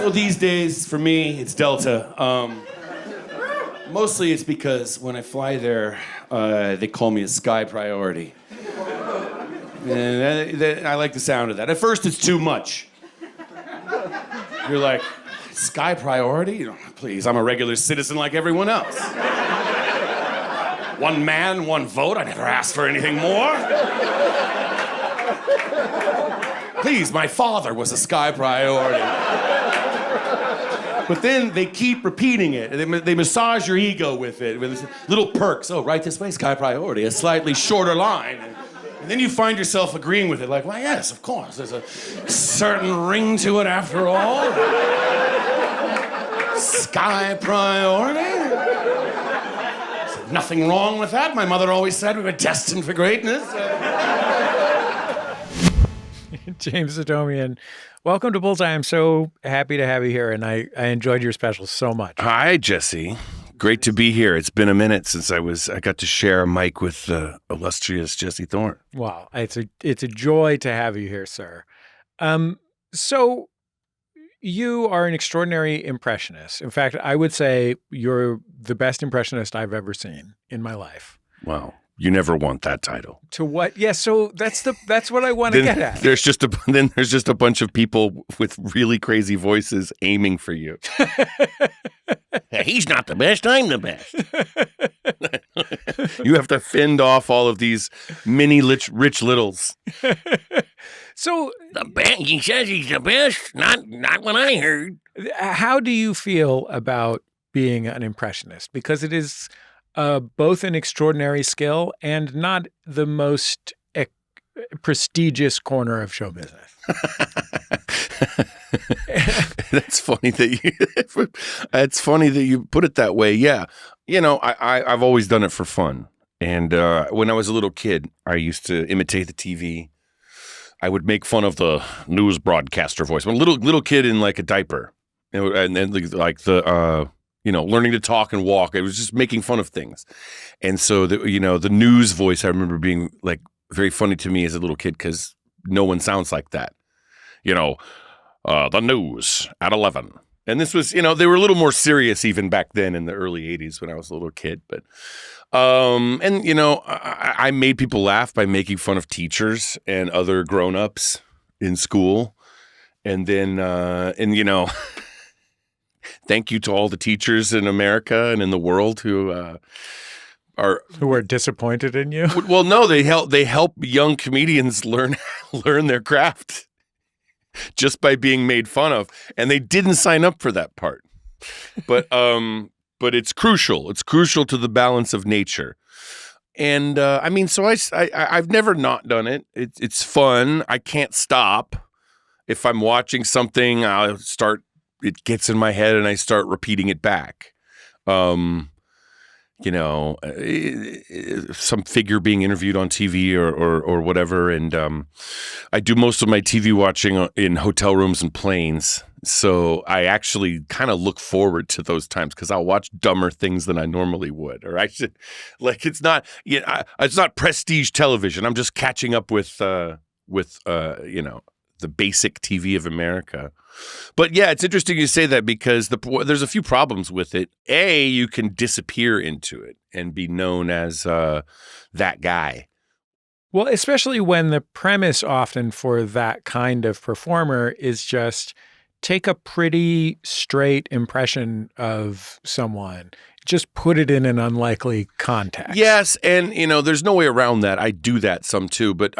So these days, for me, it's Delta. Mostly it's because when I fly there, they call me a sky priority. And I like the sound of that. At first, it's too much. You're like, sky priority? Please, I'm a regular citizen like everyone else. One man, one vote. I never asked for anything more. Please, my father was a sky priority. But then they keep repeating it. They massage your ego with it, with little perks. Oh, right this way, sky priority. A slightly shorter line. And then you find yourself agreeing with it, like, well, yes, of course. There's a certain ring to it after all. Sky priority. There's nothing wrong with that. My mother always said we were destined for greatness. James Adomian, welcome to Bullseye. I'm so happy to have you here, and I enjoyed your special so much. Hi, Jesse. Great to be here. It's been a minute since I got to share a mic with the illustrious Jesse Thorn. Wow, it's a joy to have you here, sir. So you are an extraordinary impressionist. In fact, I would say you're the best impressionist I've ever seen in my life. Wow. You never want that title. To what? Yeah, so that's what I want to get at. There's just a bunch of people with really crazy voices aiming for you. He's not the best, I'm the best. You have to fend off all of these mini rich littles. So the best, he says he's the best, not what I heard. How do you feel about being an impressionist? Because it is both an extraordinary skill and not the most prestigious corner of show business. That's funny that you put it that way. Yeah, I've always done it for fun. And when I was a little kid, I used to imitate the TV. I would make fun of the news broadcaster voice. I'm a little kid in like a diaper, and then like the. Learning to talk and walk. It was just making fun of things. And so, the news voice, I remember being like very funny to me as a little kid because no one sounds like that. The news at 11. And this was, they were a little more serious even back then in the early 80s when I was a little kid. But, I made people laugh by making fun of teachers and other grown-ups in school. And then, thank you to all the teachers in America and in the world who are disappointed in you. Well, no, they help young comedians learn their craft just by being made fun of, and they didn't sign up for that part. But it's crucial. It's crucial to the balance of nature. And so I've never not done it. It's fun. I can't stop. If I'm watching something, I'll start. It gets in my head and I start repeating it back. Some figure being interviewed on TV or whatever. And I do most of my TV watching in hotel rooms and planes. So I actually kind of look forward to those times because I'll watch dumber things than I normally would. Or I should, it's not prestige television. I'm just catching up with the basic TV of America. But yeah, it's interesting you say that because there's a few problems with it. A, you can disappear into it and be known as that guy. Well, especially when the premise often for that kind of performer is just take a pretty straight impression of someone, just put it in an unlikely context. Yes, and there's no way around that. I do that some too, but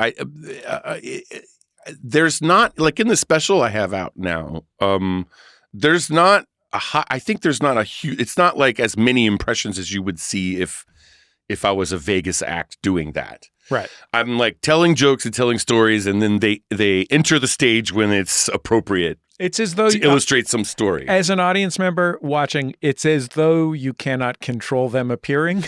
there's not, like in the special I have out now, there's not I think there's not a huge, it's not like as many impressions as you would see if I was a Vegas act doing that. Right. I'm like telling jokes and telling stories, and then they enter the stage when it's appropriate. It's as though to illustrate some story. As an audience member watching, it's as though you cannot control them appearing.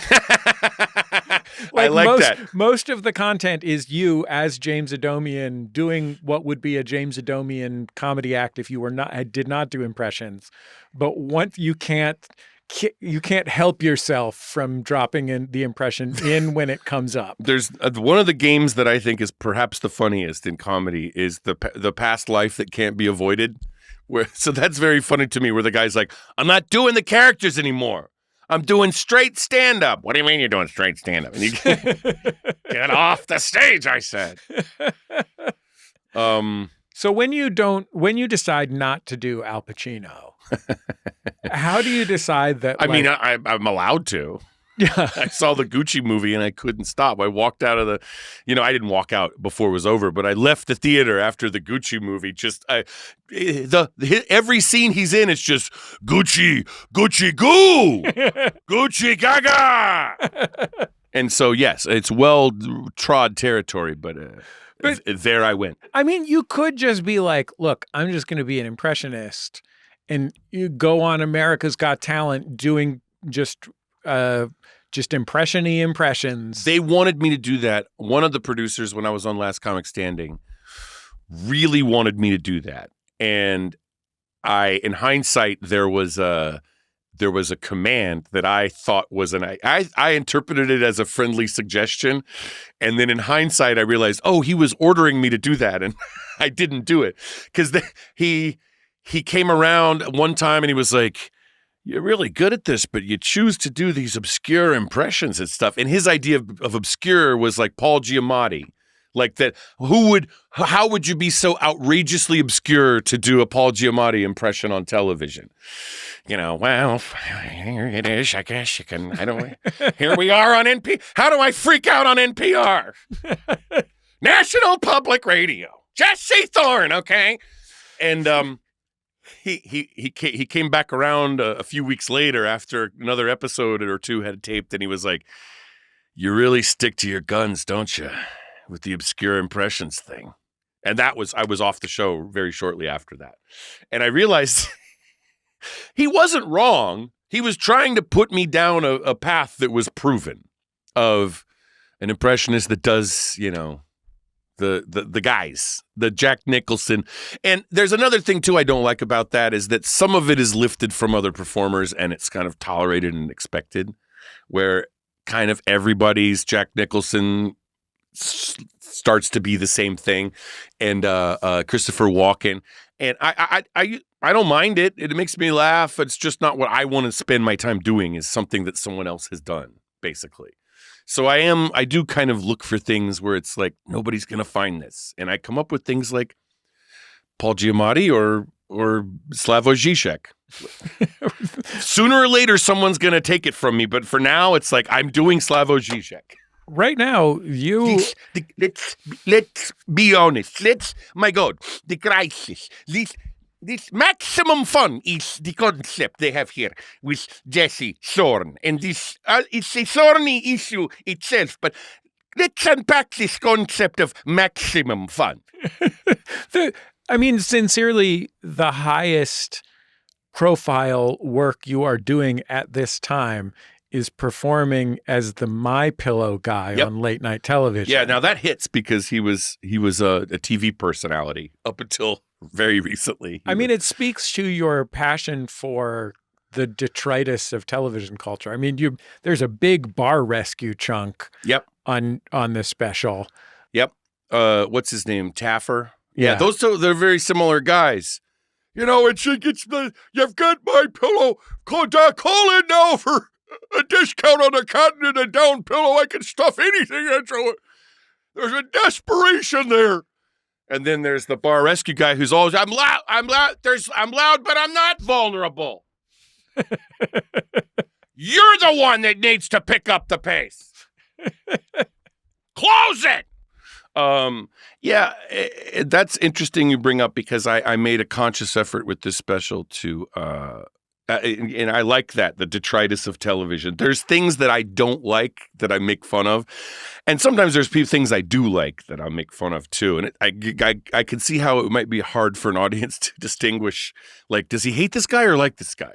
I like that. Most of the content is you as James Adomian doing what would be a James Adomian comedy act if you did not do impressions. But once you can't help yourself from dropping in the impression in when it comes up. There's one of the games that I think is perhaps the funniest in comedy is the past life that can't be avoided, So that's very funny to me, where the guy's like, I'm not doing the characters anymore. I'm doing straight stand-up. What do you mean you're doing straight stand-up? And you get off the stage, I said. So when you decide not to do Al Pacino, how do you decide that? I mean, I'm allowed to. Yeah. I saw the Gucci movie and I couldn't stop. I walked out of I didn't walk out before it was over, but I left the theater after the Gucci movie. Every scene he's in, it's just Gucci, Gucci goo, Gucci gaga. And so, yes, it's well trod territory, but there I went. I mean, you could just be like, look, I'm just going to be an impressionist, and you go on America's Got Talent doing just impression-y impressions. They wanted me to do that. One of the producers, when I was on Last Comic Standing, really wanted me to do that. And in hindsight, there was a command that I thought was I interpreted it as a friendly suggestion. And then in hindsight, I realized, he was ordering me to do that. And I didn't do it because he came around one time and he was like, you're really good at this, but you choose to do these obscure impressions and stuff. And his idea of obscure was like Paul Giamatti. Like that, how would you be so outrageously obscure to do a Paul Giamatti impression on television? Well, here it is. I guess you can, here we are on NPR. How do I freak out on NPR? National Public Radio. Jesse Thorn, okay? And he came back around a few weeks later after another episode or two had taped, and he was like, you really stick to your guns, don't you? With the obscure impressions thing. And I was off the show very shortly after that. And I realized he wasn't wrong. He was trying to put me down a path that was proven of an impressionist that does, the guys, the Jack Nicholson. And there's another thing too I don't like about that is that some of it is lifted from other performers and it's kind of tolerated and expected, where kind of everybody's Jack Nicholson starts to be the same thing, and Christopher Walken, and I don't mind it. It makes me laugh. It's just not what I want to spend my time doing. Is something that someone else has done, basically. So I do kind of look for things where it's like nobody's gonna find this, and I come up with things like Paul Giamatti or Slavoj Žižek. Sooner or later, someone's gonna take it from me, but for now, it's like I'm doing Slavoj Žižek. Right now, let's be honest. My God, the crisis. This maximum fun is the concept they have here with Jesse Thorn. And this, it's a thorny issue itself, but let's unpack this concept of maximum fun. Sincerely, the highest profile work you are doing at this time is performing as the My Pillow guy on late night television. Yeah, now that hits because he was a TV personality up until very recently. It speaks to your passion for the detritus of television culture. There's a big bar rescue chunk on this special. Yep. What's his name? Taffer? Yeah. Those two, they're very similar guys. You've got My Pillow. Call in now for a discount on a cotton and a down pillow. I can stuff anything into it. There's a desperation there. And then there's the bar rescue guy who's always, I'm loud, I'm loud, but I'm not vulnerable. You're the one that needs to pick up the pace. Close it. That's interesting you bring up because I made a conscious effort with this special to, and I like that, the detritus of television. There's things that I don't like that I make fun of. And sometimes there's things I do like that I make fun of too. And I can see how it might be hard for an audience to distinguish, like, does he hate this guy or like this guy?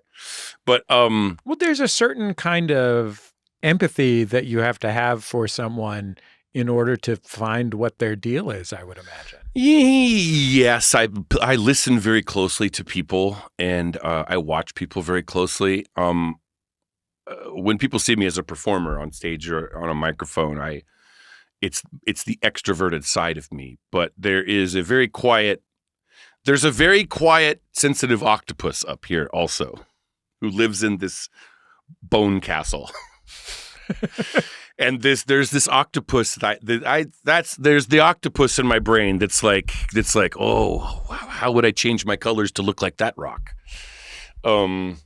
But well, there's a certain kind of empathy that you have to have for someone in order to find what their deal is, I would imagine. Yes, I listen very closely to people, and I watch people very closely. When people see me as a performer on stage or on a microphone, it's the extroverted side of me. But there is a very quiet There's a very quiet, sensitive octopus up here also, who lives in this bone castle. And there's this octopus there's the octopus in my brain that's like, oh, how would I change my colors to look like that rock? There's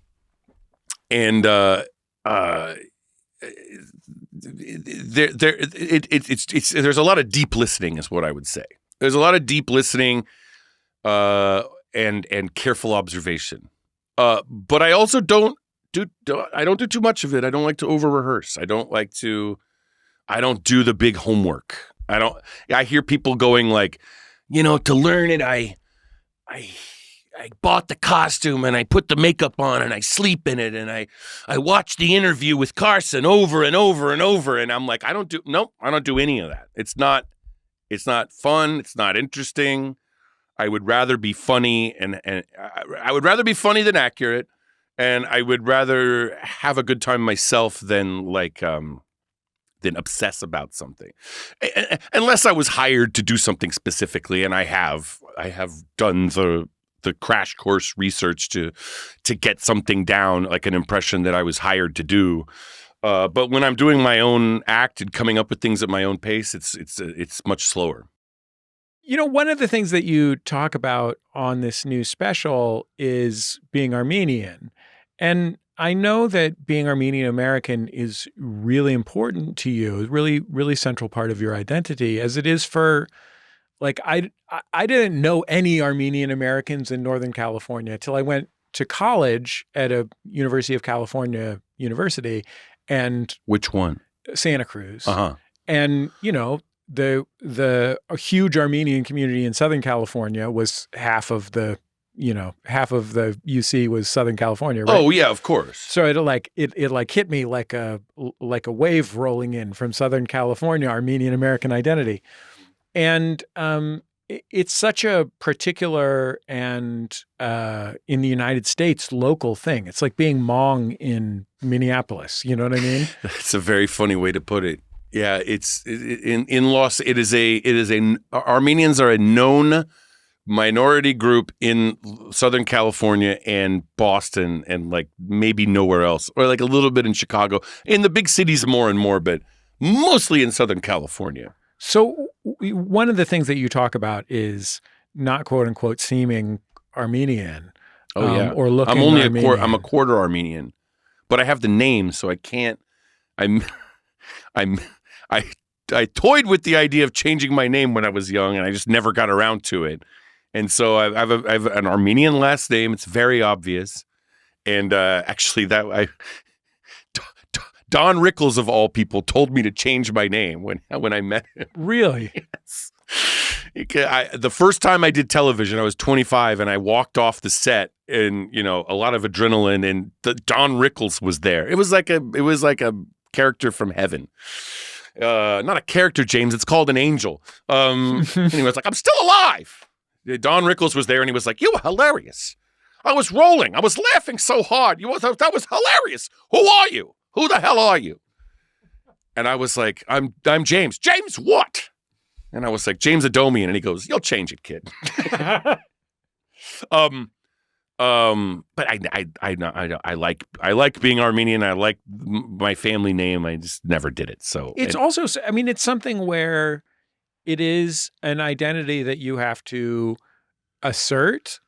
a lot of deep listening is what I would say. There's a lot of deep listening and careful observation. But I also don't do too much of it. I don't like to over rehearse. I don't do the big homework. I hear people going like, to learn it, I bought the costume and I put the makeup on and I sleep in it and I watch the interview with Carson over and over and over. And I'm like, I don't do any of that. It's not fun. It's not interesting. I would rather be funny and I would rather be funny than accurate. And I would rather have a good time myself than obsess about something. Unless I was hired to do something specifically. And I have done the crash course research to get something down, like an impression that I was hired to do. But when I'm doing my own act and coming up with things at my own pace, it's much slower. One of the things that you talk about on this new special is being Armenian. And I know that being Armenian American is really important to you, really, really central part of your identity, as it is for, like, I didn't know any Armenian Americans in Northern California till I went to college at a University of California university. And which one? Santa Cruz. Uh-huh. And, the huge Armenian community in Southern California was half of the UC was Southern California, right? Oh yeah, of course. So it hit me like a wave rolling in from Southern California, Armenian American identity. And it's such a particular and in the United States local thing. It's like being Hmong in Minneapolis. You know what I mean? That's a very funny way to put it. Yeah, Armenians are a known minority group in Southern California and Boston and like maybe nowhere else, or like a little bit in Chicago. In the big cities more and more, but mostly in Southern California. So one of the things that you talk about is not quote unquote seeming Armenian. Oh yeah, or looking. I'm only Armenian. I'm a quarter Armenian, but I have the name, so I can't. I toyed with the idea of changing my name when I was young, and I just never got around to it. And so I have an Armenian last name. It's very obvious, and actually Don Rickles of all people told me to change my name when I met him. Really? Yes. The first time I did television, I was 25, and I walked off the set, and a lot of adrenaline, and Don Rickles was there. It was like a character from heaven. Not a character, James. It's called an angel. And he was like, "I'm still alive." Don Rickles was there, and he was like, "You were hilarious. I was rolling. I was laughing so hard. That was hilarious. Who are you? Who the hell are you?" And I was like, I'm James. James what? And I was like, James Adomian. And he goes, "You'll change it, kid." But I like being Armenian. I like my family name. I just never did it. So it's it's something where it is an identity that you have to assert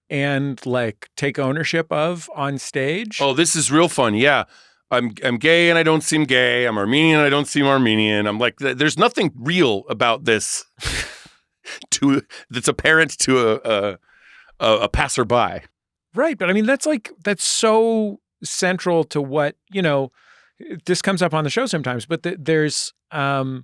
and like take ownership of on stage. Oh, this is real fun. Yeah. I'm gay and I don't seem gay. I'm Armenian and I don't seem Armenian. I'm like, there's nothing real about this that's apparent to a passerby. Right. But I mean, that's so central to what, this comes up on the show sometimes, but there's a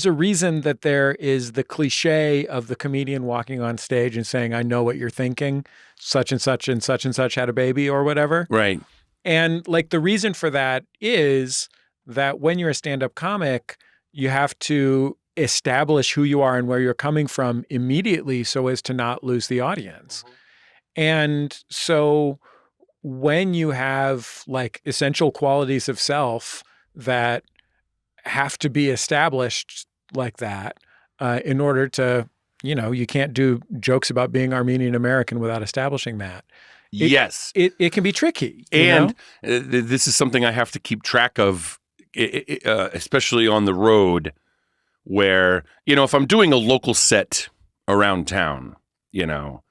reason that there is the cliche of the comedian walking on stage and saying, "I know what you're thinking, such and such and such and such had a baby," or whatever. Right. And like the reason for that is that when you're a stand-up comic, you have to establish who you are and where you're coming from immediately so as to not lose the audience. Mm-hmm. And so when you have like essential qualities of self that have to be established like that in order to you can't do jokes about being Armenian American without establishing that. Yes. It can be tricky. And this is something I have to keep track of, especially on the road, where, if I'm doing a local set around town, you're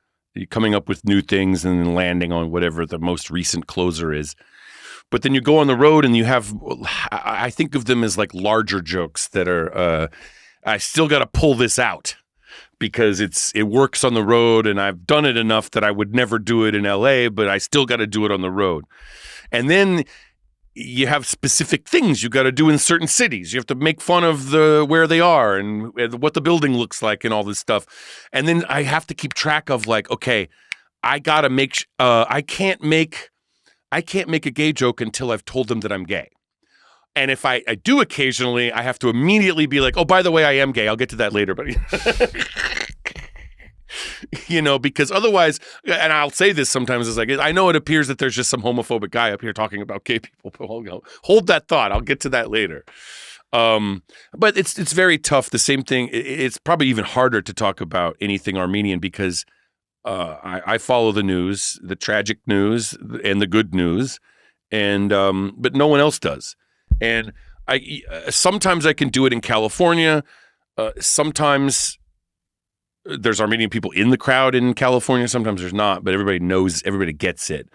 coming up with new things and then landing on whatever the most recent closer is. But then you go on the road and you have, I think of them as like larger jokes that are, I still got to pull this out because it works on the road, and I've done it enough that I would never do it in LA, but I still got to do it on the road. And then you have specific things you got to do in certain cities. You have to make fun of where they are and what the building looks like and all this stuff. And then I have to keep track of like, okay, I got to make I can't make a gay joke until I've told them that I'm gay. And if I do occasionally, I have to immediately be like, oh, by the way, I am gay. I'll get to that later. But, because otherwise, and I'll say this sometimes, it's like, I know it appears that there's just some homophobic guy up here talking about gay people, but hold that thought. I'll get to that later. But it's very tough. The same thing. It's probably even harder to talk about anything Armenian because I follow the news, the tragic news and the good news, and but no one else does. And sometimes I can do it in California. Sometimes there's Armenian people in the crowd in California. Sometimes there's not, but everybody gets it.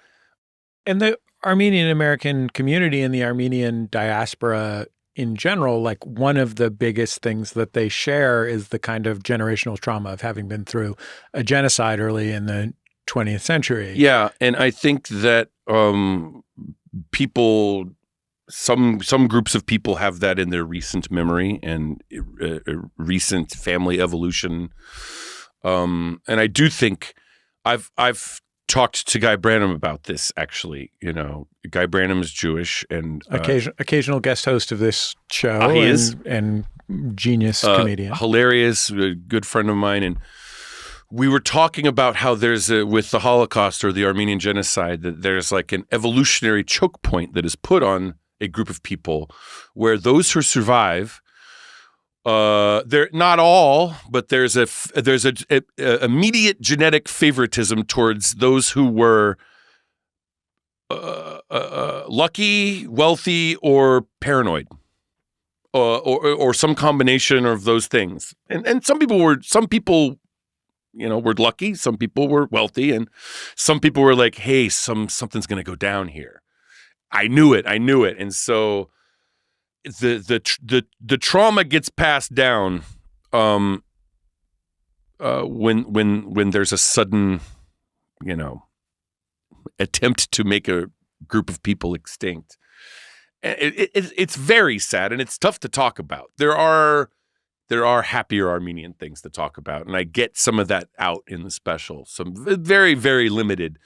And the Armenian American community and the Armenian diaspora in general, like one of the biggest things that they share is the kind of generational trauma of having been through a genocide early in the 20th century. Yeah, and I think that people, some groups of people have that in their recent memory and recent family evolution. And I do think I've talked to Guy Branum about this, actually. Guy Branum is Jewish and occasional guest host of this show. He is. And genius comedian. Hilarious, a good friend of mine. And we were talking about how there's with the Holocaust or the Armenian Genocide, that there's like an evolutionary choke point that is put on a group of people where those who survive, they're not all, but there's a immediate genetic favoritism towards those who were lucky, wealthy, or paranoid, or some combination of those things. And some people were lucky, some people were wealthy, and some people were like, hey, something's going to go down here. I knew it. And so the trauma gets passed down when there's a sudden, attempt to make a group of people extinct. It's very sad, and it's tough to talk about. There are happier Armenian things to talk about, and I get some of that out in the special. Some very, very limited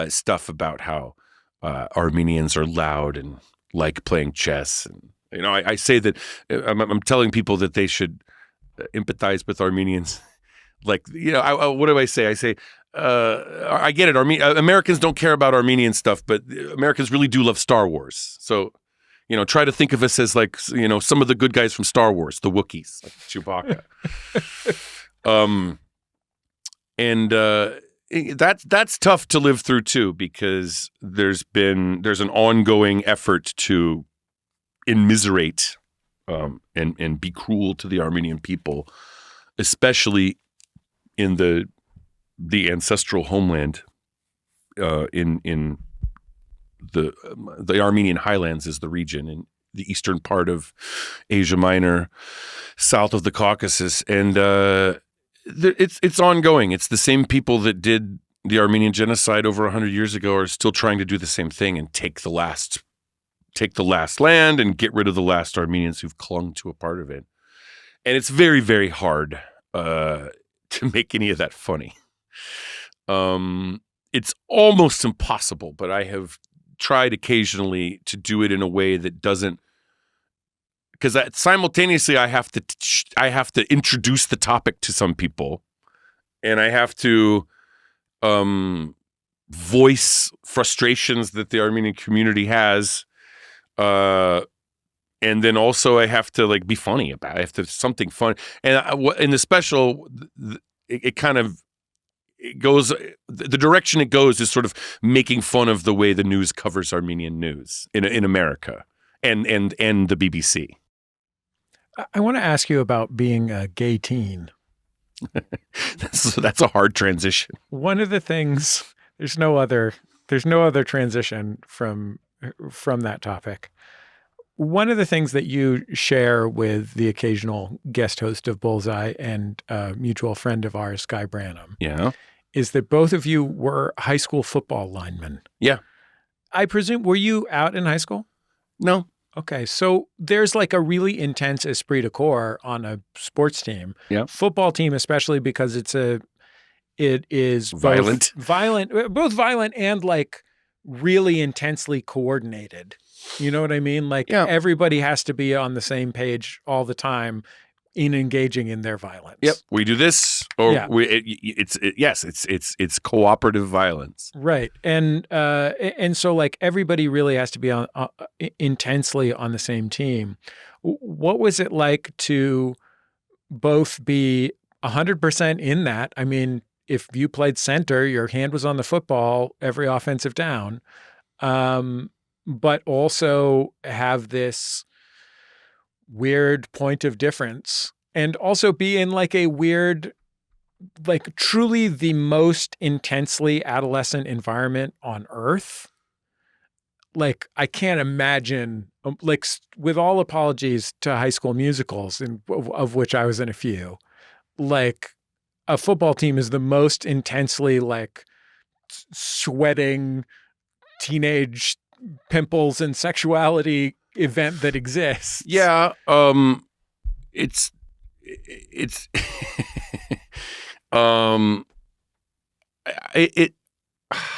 stuff about how Armenians are loud and like playing chess. And, I say that I'm telling people that they should empathize with Armenians. Like, what do I say? I say, I get it. Americans don't care about Armenian stuff, but Americans really do love Star Wars. So, try to think of us as like, some of the good guys from Star Wars, the Wookiees, like Chewbacca. That's tough to live through too, because there's an ongoing effort to immiserate and be cruel to the Armenian people, especially in the ancestral homeland. In the Armenian highlands is the region in the eastern part of Asia Minor, south of the Caucasus, and it's ongoing. It's the same people that did the Armenian Genocide over 100 years ago are still trying to do the same thing and take the last land and get rid of the last Armenians who've clung to a part of it. And it's very, very hard to make any of that funny. It's almost impossible, but I have tried occasionally to do it in a way that doesn't, because simultaneously I have to introduce the topic to some people, and I have to voice frustrations that the Armenian community has, and then also I have to like be funny about it. I have to something fun. And in the special, it kind of it goes the direction it goes is sort of making fun of the way the news covers Armenian news in America and the BBC. I want to ask you about being a gay teen. That's a hard transition. One of the things there's no other transition from that topic. One of the things that you share with the occasional guest host of Bullseye and a mutual friend of ours, Guy Branham, is that both of you were high school football linemen. Yeah. I presume, were you out in high school? No. Okay. So there's like a really intense esprit de corps on a sports team. Yeah. Football team, especially because it is Violent. both violent and like really intensely coordinated. You know what I mean? Like everybody has to be on the same page all the time in engaging in their violence. Yep. We do this, or it's cooperative violence. Right. And so like everybody really has to be on intensely on the same team. What was it like to both be 100% in that? I mean, if you played center, your hand was on the football every offensive down, but also have this weird point of difference and also be in like a weird, like truly the most intensely adolescent environment on earth. Like, I can't imagine, like, with all apologies to High School Musicals, of which I was in a few, like, a football team is the most intensely, like, sweating teenage pimples and sexuality event that exists. Yeah. It's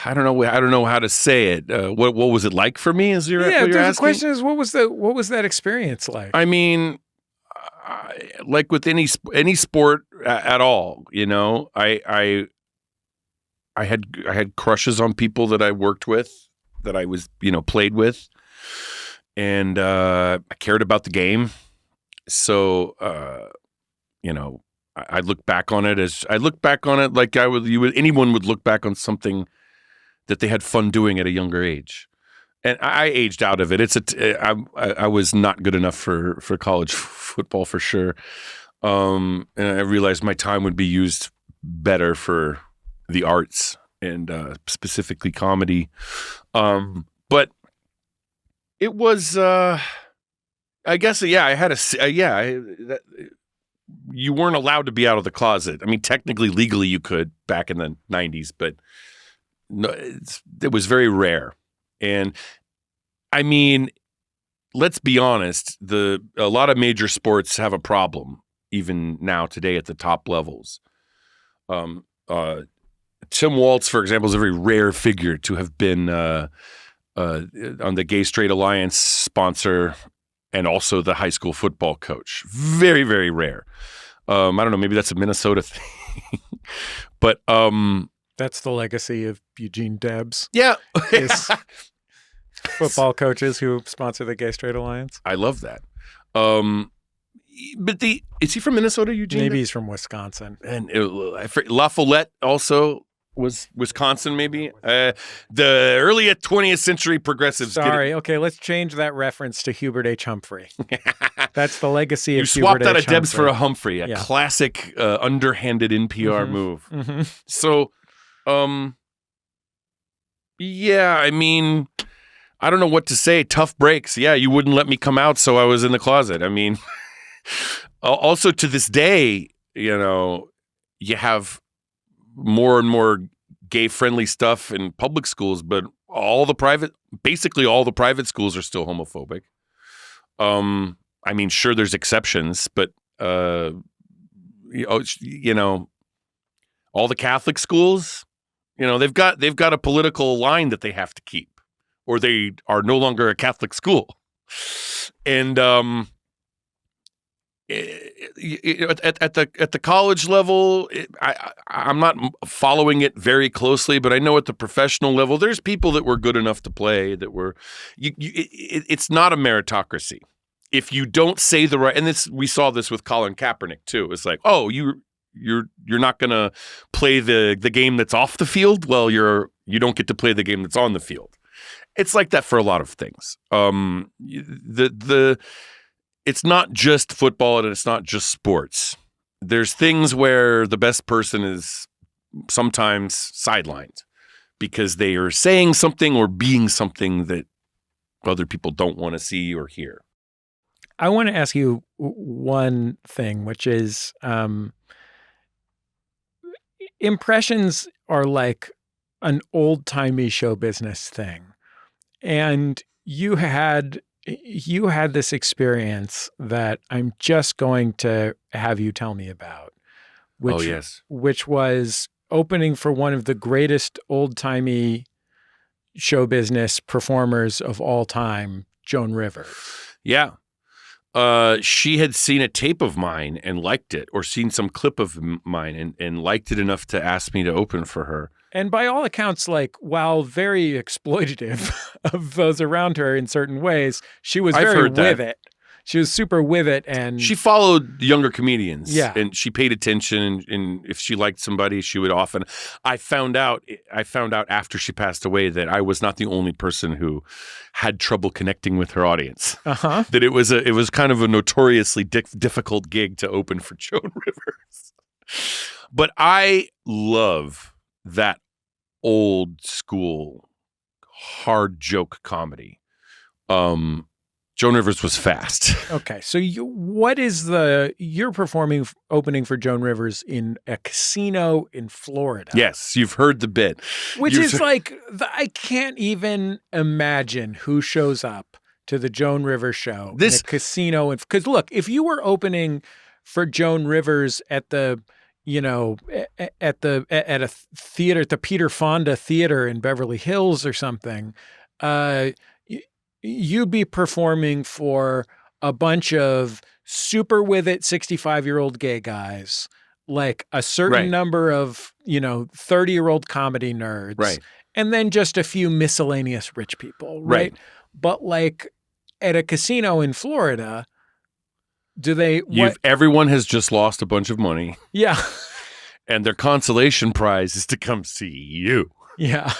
I don't know how to say it. What was it like for me? Is your what you're asking? The question is, what was that experience like? I mean, like with any sport at all, you know, I had crushes on people that I worked with, that I was, you know, played with, and I cared about the game. So, you know, I look back on it like anyone would look back on something that they had fun doing at a younger age. And I aged out of it. I was not good enough for college football for sure. And I realized my time would be used better for the arts and specifically comedy. But it was, I guess, I had you weren't allowed to be out of the closet. I mean, technically, legally, you could back in the 90s, but no, it was very rare. And I mean, let's be honest, a lot of major sports have a problem, even now today at the top levels. Tim Waltz, for example, is a very rare figure to have been on the Gay Straight Alliance sponsor and also the high school football coach. Very, very rare. I don't know, maybe that's a Minnesota thing. But that's the legacy of Eugene Debs. Yeah. Is football coaches who sponsor the Gay Straight Alliance. I love that. But is he from Minnesota, Eugene? Maybe he's from Wisconsin. And La Follette also was Wisconsin, maybe. The early 20th century progressives. Sorry. Okay, let's change that reference to Hubert H. Humphrey. That's the legacy of Hubert H. You swapped out a Debs for a Humphrey, a classic underhanded NPR move. Mm-hmm. So, yeah, I mean, I don't know what to say. Tough breaks. Yeah, you wouldn't let me come out, so I was in the closet. I mean, also to this day, you know, you have more and more gay-friendly stuff in public schools, but basically all the private schools are still homophobic. I mean, sure, there's exceptions, but you know, all the Catholic schools, you know, they've got a political line that they have to keep, or they are no longer a Catholic school. And at the college level, I'm not following it very closely, but I know at the professional level, there's people that were good enough to play that were. It's not a meritocracy. if you don't say the right, and we saw this with Colin Kaepernick too. It's like, oh, you're not gonna play the game that's off the field. Well, you don't get to play the game that's on the field. It's like that for a lot of things. It's not just football and it's not just sports. There's things where the best person is sometimes sidelined because they are saying something or being something that other people don't want to see or hear. I want to ask you one thing, which is impressions are like an old-timey show business thing. And you had this experience that I'm just going to have you tell me about. Which was opening for one of the greatest old-timey show business performers of all time, Joan Rivers. Yeah. She had seen a tape of mine and liked it, or seen some clip of mine and liked it enough to ask me to open for her. And by all accounts, like, while very exploitative of those around her in certain ways, she was very with it. She was super with it, and she followed younger comedians. Yeah, and she paid attention. And if she liked somebody, she would often. I found out after she passed away that I was not the only person who had trouble connecting with her audience. That it was kind of a notoriously difficult gig to open for Joan Rivers. But I love that old school hard joke comedy. Joan Rivers was fast. Okay, so you're performing opening for Joan Rivers in a casino in Florida. Yes, you've heard the bit. Which is like, I can't even imagine who shows up to the Joan Rivers show in a casino. Because look, if you were opening for Joan Rivers at a theater, at the Peter Fonda Theater in Beverly Hills or something, you'd be performing for a bunch of super with it 65-year-old gay guys, like a certain number of 30-year-old comedy nerds, right, and then just a few miscellaneous rich people, right? But like at a casino in Florida, everyone has just lost a bunch of money. Yeah. And their consolation prize is to come see you. Yeah.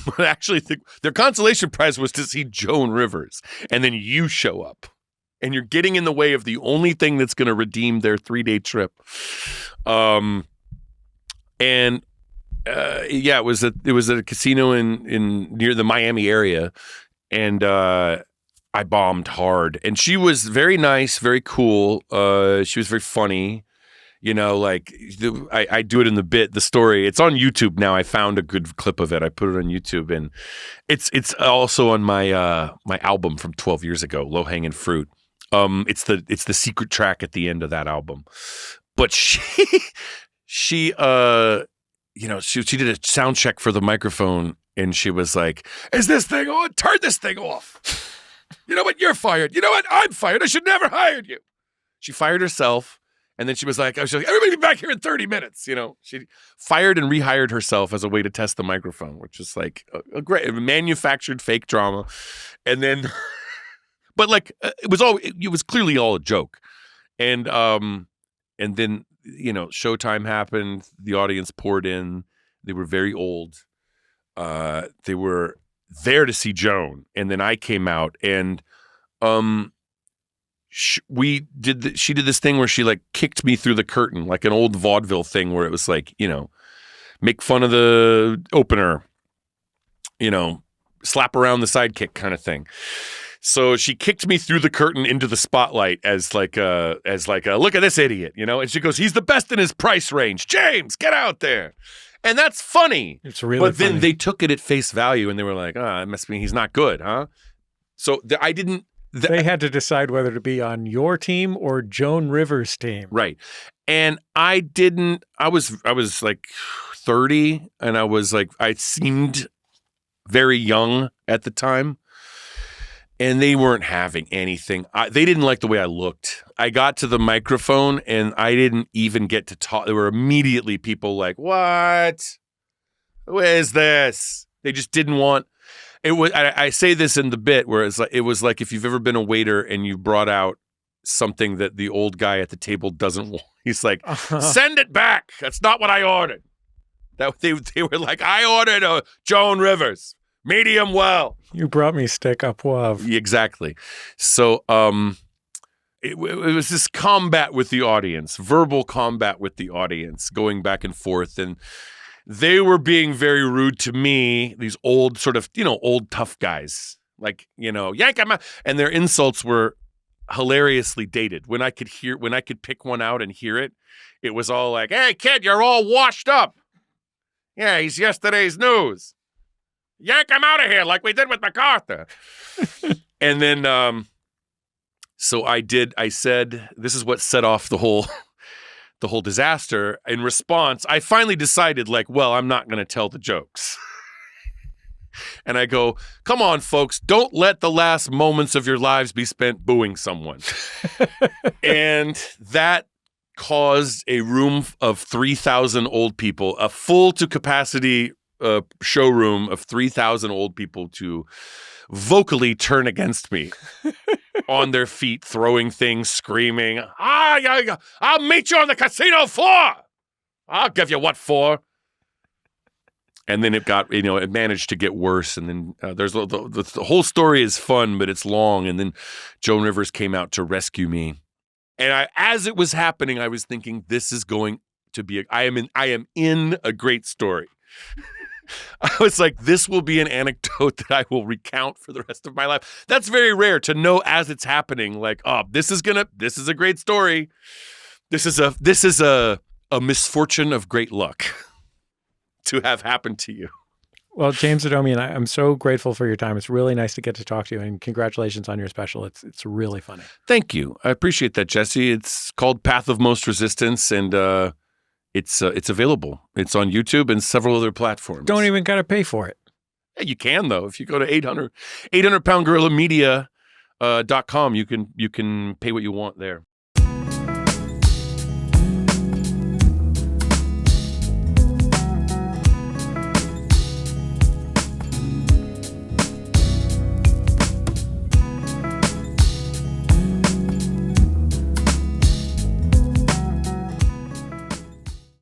But actually, their consolation prize was to see Joan Rivers. And then you show up. And you're getting in the way of the only thing that's going to redeem their 3-day trip. It was at a casino in near the Miami area. And I bombed hard. And she was very nice, very cool. She was very funny. I do it in the story. It's on YouTube now. I found a good clip of it. I put it on YouTube, and it's also on my my album from 12 years ago, Low Hanging Fruit. It's the secret track at the end of that album. But she did a sound check for the microphone, and she was like, "Is this thing on? Turn this thing off. You know what? You're fired. You know what? I'm fired. I should never hired you." She fired herself. And then she was like, everybody be back here in 30 minutes. She fired and rehired herself as a way to test the microphone, which is like a great manufactured fake drama. And then, but like, it was clearly all a joke. And then, showtime happened. The audience poured in. They were very old. They were there to see Joan. And then I came out, and, she did this thing where she like kicked me through the curtain, like an old vaudeville thing where it was like, make fun of the opener, slap around the sidekick kind of thing. So she kicked me through the curtain into the spotlight as like a look at this idiot, and she goes, "He's the best in his price range. James, get out there." And that's funny. It's really But funny. then they took it at face value and they were like, it must mean he's not good, huh? So I didn't. They had to decide whether to be on your team or Joan Rivers' team. Right. And I was like 30, and I seemed very young at the time, and they weren't having anything. They didn't like the way I looked. I got to the microphone and I didn't even get to talk. There were immediately people like, "What? Who is this?" They just didn't want. It was. I say this in the bit where it was like if you've ever been a waiter and you brought out something that the old guy at the table doesn't want. He's like, send it back. That's not what I ordered. That they were like, I ordered a Joan Rivers, medium well. You brought me stick up love. Exactly. So it was this combat with the audience, verbal combat with the audience, going back and forth. And they were being very rude to me, these old sort of, old tough guys. Like, yank him out. And their insults were hilariously dated. When I could pick one out and hear it, it was all like, hey, kid, you're all washed up. Yeah, he's yesterday's news. Yank him out of here like we did with MacArthur. And then, so I said, this is what set off the whole disaster. In response, I finally decided, I'm not going to tell the jokes. And I go, come on, folks, don't let the last moments of your lives be spent booing someone. And that caused a room of 3,000 old people, a full to capacity showroom of 3,000 old people to vocally turn against me on their feet, throwing things, screaming, I'll meet you on the casino floor. I'll give you what for. And then it got, it managed to get worse. And then there's the whole story is fun, but it's long. And then Joan Rivers came out to rescue me. And as it was happening, I was thinking, this is going to be, I am in a great story. I was like, this will be an anecdote that I will recount for the rest of my life. That's very rare to know as it's happening. Like, this is a great story. This is a misfortune of great luck to have happened to you. Well, James Adomian, I'm so grateful for your time. It's really nice to get to talk to you, and congratulations on your special. It's really funny. Thank you. I appreciate that, Jesse. It's called Path of Most Resistance, and it's available. It's on YouTube and several other platforms. Don't even got to pay for it. Yeah, you can, though. If you go to 800poundgorillamedia.com, you can pay what you want there.